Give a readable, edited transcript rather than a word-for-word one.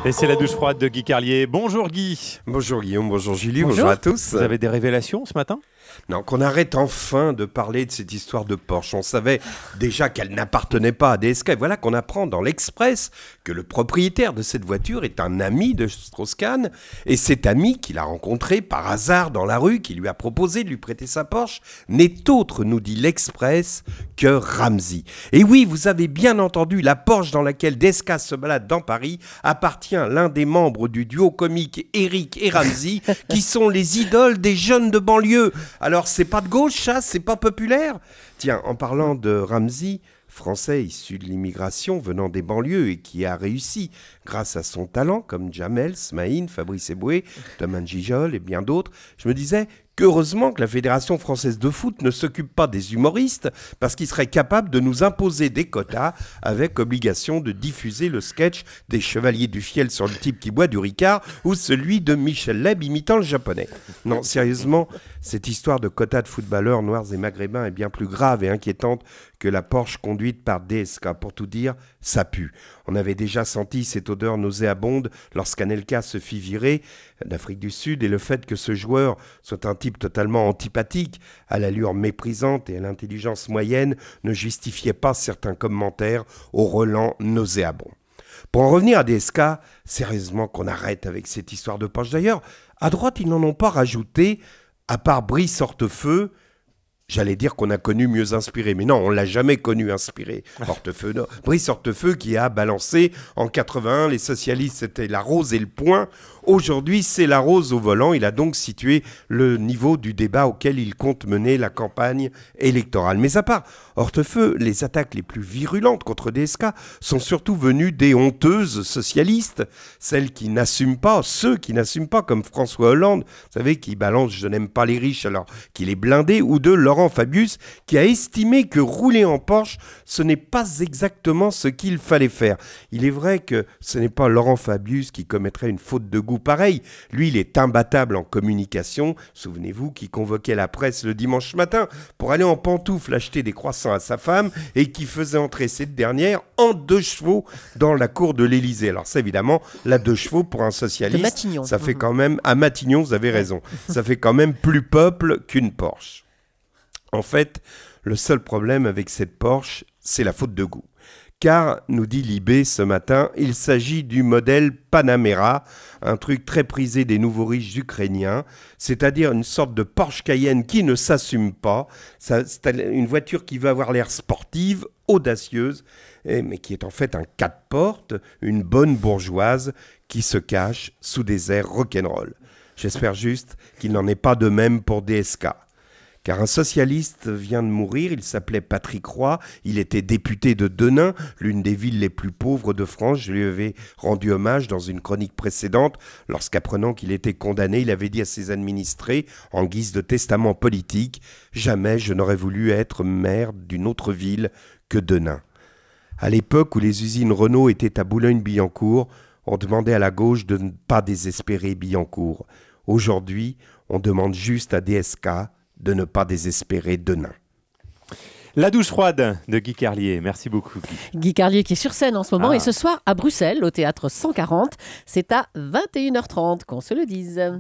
Et c'est la douche froide de Guy Carlier. Bonjour Guy. Bonjour Guillaume, bonjour Julie, bonjour à tous. Vous avez des révélations ce matin ? Non, qu'on arrête enfin de parler de cette histoire de Porsche. On savait déjà qu'elle n'appartenait pas à DSK. Et voilà qu'on apprend dans l'Express que le propriétaire de cette voiture est un ami de Strauss-Kahn. Et cet ami qu'il a rencontré par hasard dans la rue, qui lui a proposé de lui prêter sa Porsche, n'est autre, nous dit l'Express, que Ramzy. Et oui, vous avez bien entendu, la Porsche dans laquelle DSK se balade dans Paris appartient à l'un des membres du duo comique Eric et Ramzy, qui sont les idoles des jeunes de banlieue. Alors, c'est pas de gauche, ça, c'est pas populaire. Tiens, en parlant de Ramzy, français issu de l'immigration venant des banlieues et qui a réussi grâce à son talent, comme Jamel, Smaïn, Fabrice Eboué, Thomas Gijol et bien d'autres, je me disais qu'heureusement que la Fédération française de foot ne s'occupe pas des humoristes parce qu'ils seraient capables de nous imposer des quotas avec obligation de diffuser le sketch des Chevaliers du Fiel sur le type qui boit du Ricard ou celui de Michel Leb imitant le japonais. Non, sérieusement, cette histoire de quotas de footballeurs noirs et maghrébins est bien plus grave et inquiétante que la Porsche conduite par DSK. Pour tout dire, ça pue. On avait déjà senti cette odeur nauséabonde lorsqu'Anelka se fit virer d'Afrique du Sud et le fait que ce joueur soit un type totalement antipathique, à l'allure méprisante et à l'intelligence moyenne, ne justifiait pas certains commentaires au relent nauséabond. Pour en revenir à DSK, sérieusement qu'on arrête avec cette histoire de Porsche. D'ailleurs, à droite, ils n'en ont pas rajouté, à part Brice Hortefeux. J'allais dire qu'on a connu mieux inspiré, mais non, on ne l'a jamais connu inspiré. Hortefeux, non. Brice Hortefeux qui a balancé en 81, les socialistes c'était la rose et le point. Aujourd'hui, c'est la rose au volant. Il a donc situé le niveau du débat auquel il compte mener la campagne électorale. Mais à part Hortefeux, les attaques les plus virulentes contre DSK sont surtout venues des honteuses socialistes, celles qui n'assument pas, ceux qui n'assument pas, comme François Hollande, vous savez, qui balance « je n'aime pas les riches » alors qu'il est blindé, ou de Laurent Fabius, qui a estimé que rouler en Porsche, ce n'est pas exactement ce qu'il fallait faire. Il est vrai que ce n'est pas Laurent Fabius qui commettrait une faute de goût pareil. Lui, il est imbattable en communication. Souvenez-vous qui convoquait la presse le dimanche matin pour aller en pantoufles acheter des croissants à sa femme et qui faisait entrer cette dernière en 2 chevaux dans la cour de l'Élysée. Alors ça, évidemment, la 2 chevaux pour un socialiste, ça fait quand même, à Matignon, vous avez raison, ça fait quand même plus peuple qu'une Porsche. En fait, le seul problème avec cette Porsche, c'est la faute de goût. Car, nous dit Libé ce matin, il s'agit du modèle Panamera, un truc très prisé des nouveaux riches ukrainiens, c'est-à-dire une sorte de Porsche Cayenne qui ne s'assume pas. C'est une voiture qui veut avoir l'air sportive, audacieuse, mais qui est en fait un 4 portes, une bonne bourgeoise qui se cache sous des airs rock'n'roll. J'espère juste qu'il n'en est pas de même pour DSK. Car un socialiste vient de mourir, il s'appelait Patrick Roy, il était député de Denain, l'une des villes les plus pauvres de France. Je lui avais rendu hommage dans une chronique précédente, lorsqu'apprenant qu'il était condamné, il avait dit à ses administrés, en guise de testament politique, « Jamais je n'aurais voulu être maire d'une autre ville que Denain ». À l'époque où les usines Renault étaient à Boulogne-Billancourt, on demandait à la gauche de ne pas désespérer Billancourt. Aujourd'hui, on demande juste à DSK de ne pas désespérer Denain. La douche froide de Guy Carlier. Merci beaucoup, Guy. Guy Carlier qui est sur scène en ce moment et ce soir à Bruxelles, au théâtre 140. C'est à 21h30 qu'on se le dise.